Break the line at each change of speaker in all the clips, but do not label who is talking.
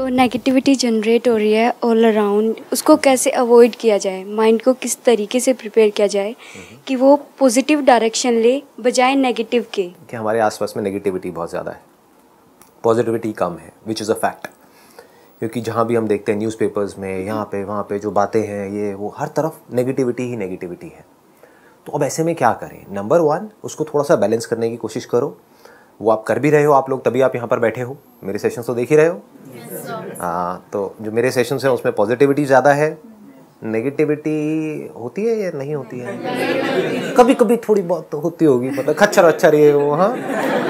जो negativity generate हो रही है ऑल अराउंड, उसको कैसे अवॉइड किया जाए? माइंड को किस तरीके से प्रिपेयर किया जाए कि वो पॉजिटिव डायरेक्शन ले बजाय नेगेटिव के?
कि हमारे आसपास में नेगेटिविटी बहुत ज़्यादा है, पॉजिटिविटी कम है, विच इज़ अ फैक्ट। क्योंकि जहाँ भी हम देखते हैं न्यूज़पेपर्स में, यहाँ पे वहाँ पे जो बातें हैं, ये वो हर तरफ नेगेटिविटी ही नेगेटिविटी है। तो अब ऐसे में क्या करें? नंबर 1, उसको थोड़ा सा बैलेंस करने की कोशिश करो। वो आप कर भी रहे हो आप लोग, तभी आप यहाँ पर बैठे हो, मेरे सेशंस तो देख ही रहे हो। हाँ, तो जो मेरे सेशंस हैं उसमें पॉजिटिविटी ज़्यादा है, नेगेटिविटी होती है या नहीं होती है? कभी कभी थोड़ी बहुत तो होती होगी, मतलब खच्चर वच्चर ये वो, हाँ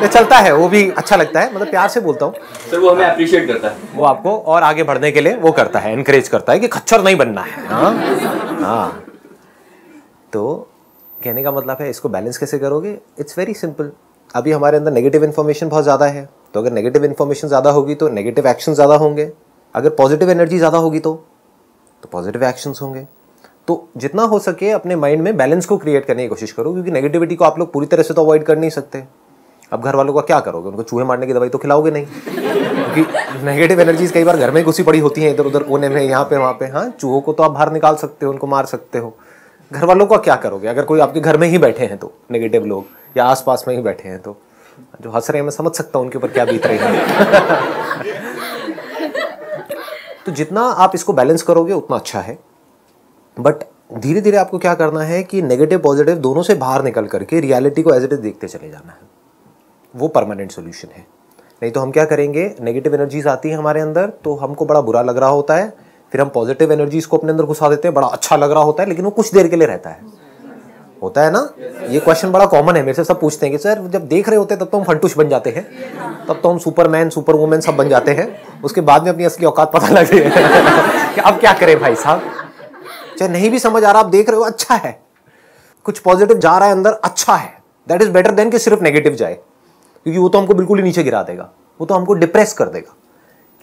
ये चलता है, वो भी अच्छा लगता है, मतलब प्यार से बोलता हूँ
सर, वो हमें अप्रिशिएट करता है,
वो आपको और आगे बढ़ने के लिए वो करता है, एनकरेज करता है कि खच्चर नहीं बनना है। हाँ, तो कहने का मतलब है इसको बैलेंस कैसे करोगे? It's very simple. अभी हमारे अंदर नेगेटिव इन्फॉर्मेशन बहुत ज़्यादा है, तो अगर नेगेटिव इन्फॉर्मेशन ज़्यादा होगी तो नेगेटिव एक्शन ज़्यादा होंगे। अगर पॉजिटिव एनर्जी ज़्यादा होगी तो पॉजिटिव एक्शंस होंगे। तो जितना हो सके अपने माइंड में बैलेंस को क्रिएट करने की कोशिश करो, क्योंकि नेगेटिविटी को आप लोग पूरी तरह से तो अवॉइड कर नहीं सकते। अब घर वालों का क्या करोगे? उनको चूहे मारने की दवाई तो खिलाओगे नहीं, क्योंकि नेगेटिव एनर्जीज कई बार घर में घुसी पड़ी होती हैं, इधर उधर कोने में, यहाँ पे वहाँ पे। हाँ, चूहों को तो आप बाहर निकाल सकते हो, उनको मार सकते हो। घर वालों का क्या करोगे? अगर कोई आपके घर में ही बैठे हैं तो नेगेटिव लोग, या आसपास में ही बैठे हैं, तो जो हंस रहे हैं मैं समझ सकता हूँ उनके ऊपर क्या बीत रही है। तो जितना आप इसको बैलेंस करोगे उतना अच्छा है। बट धीरे धीरे आपको क्या करना है कि नेगेटिव पॉजिटिव दोनों से बाहर निकल करके रियलिटी को एज इट इज देखते चले जाना है। वो परमानेंट सोल्यूशन है। नहीं तो हम क्या करेंगे, नेगेटिव एनर्जीज आती है हमारे अंदर तो हमको बड़ा बुरा लग रहा होता है, फिर हम पॉजिटिव एनर्जीज को अपने अंदर घुसा देते हैं, बड़ा अच्छा लग रहा होता है, लेकिन वो कुछ देर के लिए रहता है। होता है ना? ये क्वेश्चन बड़ा कॉमन है, मेरे से सब पूछते हैं कि सर जब देख रहे होते हैं तब तो हम फंटूश बन जाते हैं, तब तो हम सुपरमैन सुपर वुमेन सब बन जाते हैं, उसके बाद में अपनी असली औकात पता लग रही है कि अब क्या करें भाई साहब। चाहे नहीं भी समझ आ रहा, आप देख रहे हो अच्छा है, कुछ पॉजिटिव जा रहा है अंदर, अच्छा है, दैट इज बेटर देन कि सिर्फ नेगेटिव जाए, क्योंकि वो तो हमको बिल्कुल ही नीचे गिरा देगा, वो तो हमको डिप्रेस कर देगा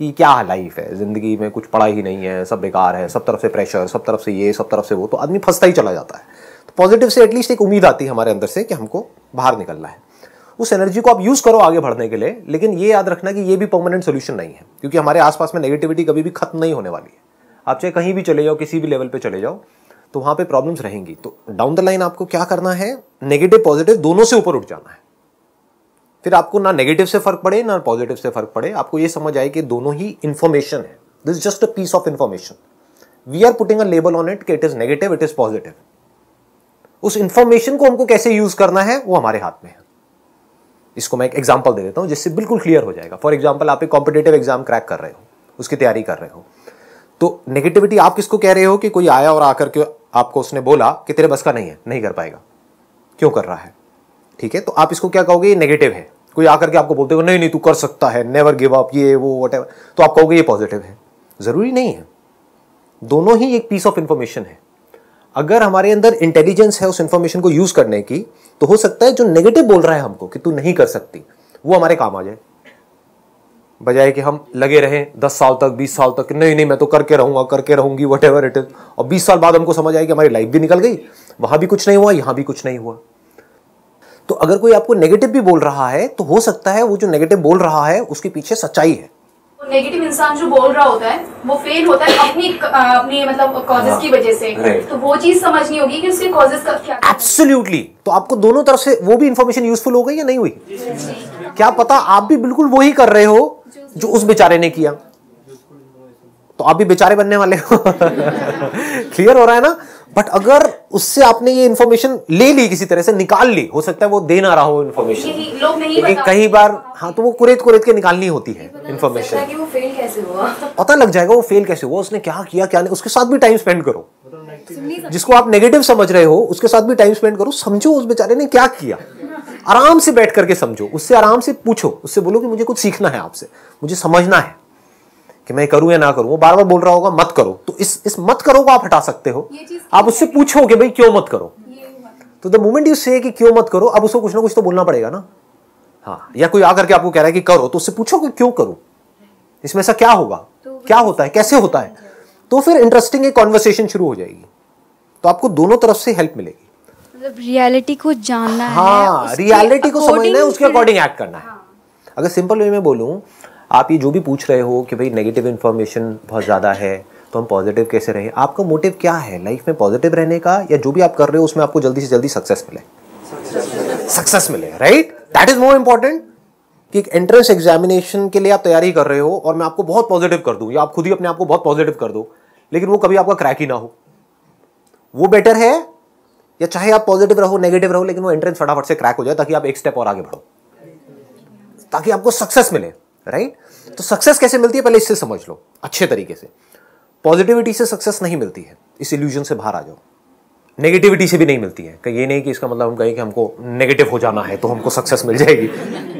कि क्या लाइफ है, जिंदगी में कुछ पड़ा ही नहीं है, सब बेकार है, सब तरफ से प्रेशर, सब तरफ से ये, सब तरफ से वो, तो आदमी फंसता ही चला जाता है। तो पॉजिटिव से एटलीस्ट एक उम्मीद आती है हमारे अंदर से कि हमको बाहर निकलना है। उस एनर्जी को आप यूज करो आगे बढ़ने के लिए, लेकिन ये याद रखना कि ये भी परमानेंट सोल्यूशन नहीं है, क्योंकि हमारे आसपास में नेगेटिविटी कभी भी खत्म नहीं होने वाली है। आप चाहे कहीं भी चले जाओ, किसी भी लेवल पे चले जाओ, तो वहां पे प्रॉब्लम्स रहेंगी। तो डाउन द लाइन आपको क्या करना है, नेगेटिव पॉजिटिव दोनों से ऊपर उठ जाना है। फिर आपको ना नेगेटिव से फर्क पड़े ना पॉजिटिव से फर्क पड़े, आपको ये समझ आए कि दोनों ही इंफॉर्मेशन है। This is just a piece of information, we are putting a label on it कि it is negative, it is positive. उस इंफॉर्मेशन को हमको कैसे यूज करना है वो हमारे हाथ में है। इसको मैं एक एग्जांपल दे देता हूं जिससे बिल्कुल क्लियर हो जाएगा। फॉर एग्जांपल, आप एक कॉम्पिटिटिव एग्जाम क्रैक कर रहे हो, उसकी तैयारी कर रहे हो, तो नेगेटिविटी आप किसको कह रहे हो कि कोई आया और आकर के आपको उसने बोला कि तेरे बस का नहीं है, नहीं कर पाएगा, क्यों कर रहा है, ठीक है, तो आप इसको क्या कहोगे, ये नेगेटिव है। कोई आकर के आपको बोलते हो नहीं नहीं तू कर सकता है, नेवर गिव अप, ये वो व्हाटएवर, तो आप कहोगे ये पॉजिटिव है। जरूरी नहीं है, दोनों ही एक पीस ऑफ इंफॉर्मेशन है। अगर हमारे अंदर इंटेलिजेंस है उस इंफॉर्मेशन को यूज करने की, तो हो सकता है जो नेगेटिव बोल रहा है हमको कि तू नहीं कर सकती, वो हमारे काम आ जाए, बजाय कि हम लगे रहें 10 साल तक 20 साल तक, नहीं नहीं मैं तो करके रहूंगा, करके रहूंगी, व्हाटएवर इट इज, और 20 साल बाद हमको समझ आए कि हमारी लाइफ भी निकल गई, वहां भी कुछ नहीं हुआ, यहां भी कुछ नहीं हुआ। तो अगर कोई आपको नेगेटिव भी बोल रहा है, तो हो सकता है वो जो नेगेटिव बोल रहा है उसके पीछे सच्चाई है।
नेगेटिव इंसान जो बोल रहा होता है वो फेल होता है अपनी मतलब कॉजेस की वजह से, तो वो चीज समझनी होगी कि उसके कॉजेस का क्या।
एब्सोल्युटली। तो आपको दोनों तरफ से वो भी इंफॉर्मेशन यूजफुल हो गई या नहीं हुई? क्या पता आप भी बिल्कुल वही कर रहे हो जो उस बेचारे ने किया, तो आप भी बेचारे बनने वाले हो। क्लियर हो रहा है ना? बट अगर उससे आपने ये इंफॉर्मेशन ले ली, किसी तरह से निकाल ली, हो सकता है वो दे ना रहा हो इंफॉर्मेशन,
लोग नहीं
कई बार, हाँ, तो वो कुरेद कुरेद के निकालनी होती है इंफॉर्मेशन,
वो फेल कैसे हुआ
पता लग जाएगा, वो फेल कैसे हुआ, उसने क्या किया क्या नहीं, उसके साथ भी टाइम स्पेंड करो। जिसको आप नेगेटिव समझ रहे हो उसके साथ भी टाइम स्पेंड करो, समझो उस बेचारे ने क्या किया, आराम से बैठ करके समझो, उससे आराम से पूछो, उससे बोलो कि मुझे कुछ सीखना है आपसे, मुझे समझना है कि मैं करूं या ना करूं। वो बार बार बोल रहा होगा मत करो, तो इस मत करो को आप हटा सकते हो। आप उससे पूछो कि भाई क्यों मत करो, तो द मोमेंट यू से कि क्यों मत करो, अब उसको कुछ ना कुछ तो बोलना पड़ेगा ना। हाँ, या कोई आकर के आपको कह रहा है कि करो, तो उससे पूछो कि क्यों करूं, इसमें ऐसा क्या होगा, क्या होता है, कैसे होता है, तो फिर इंटरेस्टिंग एक कॉन्वर्सेशन शुरू हो जाएगी। तो आपको दोनों तरफ से हेल्प मिलेगी।
मतलब रियलिटी को जानना है,
हाँ, रियलिटी को समझना है, उसके अकॉर्डिंग एक्ट करना है। अगर सिंपल वे में बोलूं, आप ये जो भी पूछ रहे हो कि भाई नेगेटिव इन्फॉर्मेशन बहुत ज़्यादा है तो हम पॉजिटिव कैसे रहें, आपका मोटिव क्या है लाइफ में, पॉजिटिव रहने का या जो भी आप कर रहे हो उसमें आपको जल्दी से जल्दी सक्सेस मिले, right? That is more important कि एक एंट्रेंस एग्जामिनेशन के लिए आप तैयारी कर रहे हो और मैं आपको बहुत पॉजिटिव कर दूं या आप खुद ही अपने आप को बहुत पॉजिटिव कर दो लेकिन वो कभी आपका क्रैक ही ना हो, वो बेटर है या चाहे आप पॉजिटिव रहो नेगेटिव रहो लेकिन वो एंट्रेंस फटाफट से क्रैक हो जाए ताकि आप एक स्टेप और आगे बढ़ो, ताकि आपको सक्सेस मिले, राइट? तो सक्सेस कैसे मिलती है पहले इससे समझ लो अच्छे तरीके से। पॉजिटिविटी से सक्सेस नहीं मिलती है, इस इल्यूजन से बाहर आ जाओ। नेगेटिविटी से भी नहीं मिलती है, कि ये नहीं कि इसका मतलब हम कहें कि हमको नेगेटिव हो जाना है तो हमको सक्सेस मिल जाएगी,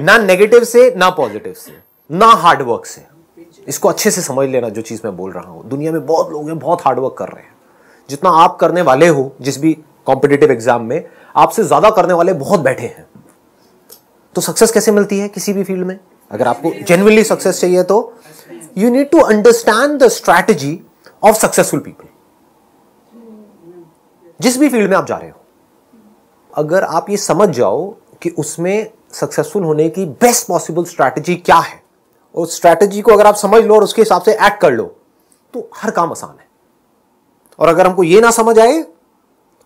ना नेगेटिव से ना पॉजिटिव से ना हार्डवर्क से। इसको अच्छे से समझ लेना जो चीज मैं बोल रहा हूं। दुनिया में बहुत लोग हैं बहुत हार्डवर्क कर रहे हैं, जितना आप करने वाले हो जिस भी कॉम्पिटिटिव एग्जाम में आपसे ज्यादा करने वाले बहुत बैठे हैं। तो सक्सेस कैसे मिलती है किसी भी फील्ड में? अगर आपको जेन्युइनली सक्सेस चाहिए तो you need to understand the strategy of successful people. जिस भी फील्ड में आप जा रहे हो, अगर आप ये समझ जाओ कि उसमें सक्सेसफुल होने की बेस्ट पॉसिबल स्ट्रैटेजी क्या है, और स्ट्रैटेजी को अगर आप समझ लो और उसके हिसाब से एक्ट कर लो तो हर काम आसान है। और अगर हमको ये ना समझ आए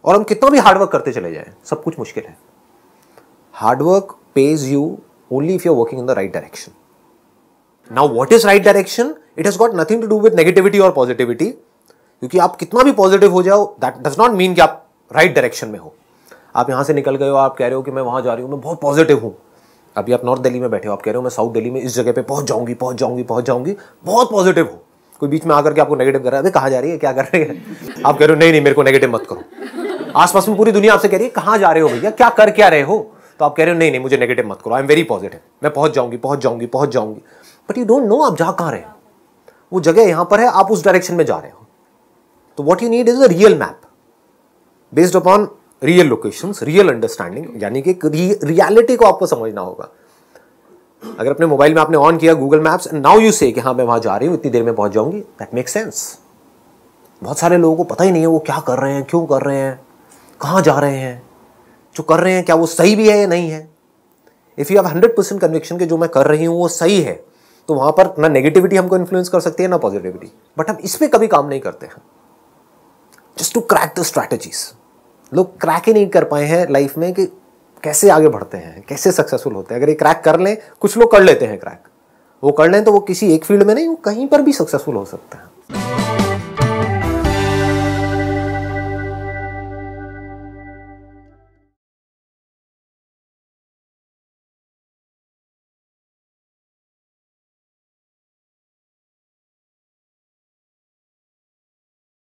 और हम कितना भी हार्डवर्क करते चले जाएं, सब कुछ मुश्किल है। Hard work pays you only if you're working in the right direction. Now what is right direction? It has got nothing to do with negativity or positivity. क्योंकि आप कितना भी पॉजिटिव हो जाओ that does not mean कि आप right direction में हो। आप यहां से निकल गए हो, आप कह रहे हो कि मैं वहां जा रही हूं, मैं बहुत पॉजिटिव हूं। अभी आप नॉर्थ दिल्ली में बैठे हो, आप कह रहे हो मैं साउथ दिल्ली में इस जगह पे पहुंच जाऊंगी, बहुत पॉजिटिव हो। कोई बीच में आकर के आपको नेगेटिव कर रहा है, कहां जा रही है, क्या कर रही है? आप कह रहे हो नहीं मेरे को नेगेटिव मत करो। आसपास में पूरी दुनिया आपसे कह रही है कहां जा रहे हो भैया, क्या कर क्या रहे हो? तो आप कह रहे हो नहीं मुझे नेगेटिव मत करो, आई एम वेरी पॉजिटिव, मैं पहुंच जाऊंगी। बट यू डोंट नो आप जा कहां रहे हो। वो जगह यहां पर है, आप उस डायरेक्शन में जा रहे हो। तो what you need is a real map based upon real locations, real understanding, यानी कि रियलिटी को आपको समझना होगा। अगर अपने मोबाइल में आपने ऑन किया Google maps and now you से कि हाँ मैं वहां जा रही हूं, इतनी देर में पहुंच जाऊंगी, दैट मेक सेंस। बहुत सारे लोगों को पता ही नहीं है वो क्या कर रहे हैं, क्यों कर रहे हैं, कहां जा रहे हैं, जो कर रहे हैं क्या वो सही भी है या नहीं है। इफ यू हैव 100% कन्विक्शन कि जो मैं कर रही हूं वो सही है, तो वहां पर ना नेगेटिविटी हमको इन्फ्लुएंस कर सकती है ना पॉजिटिविटी। बट हम इस पे कभी काम नहीं करते हैं, just to crack the strategies. लोग क्रैक ही नहीं कर पाए हैं लाइफ में कि कैसे आगे बढ़ते हैं, कैसे सक्सेसफुल होते हैं। अगर ये क्रैक कर लें, कुछ लोग कर लेते हैं क्रैक, वो कर लें तो वो किसी एक फील्ड में नहीं, वो कहीं पर भी सक्सेसफुल हो सकता है।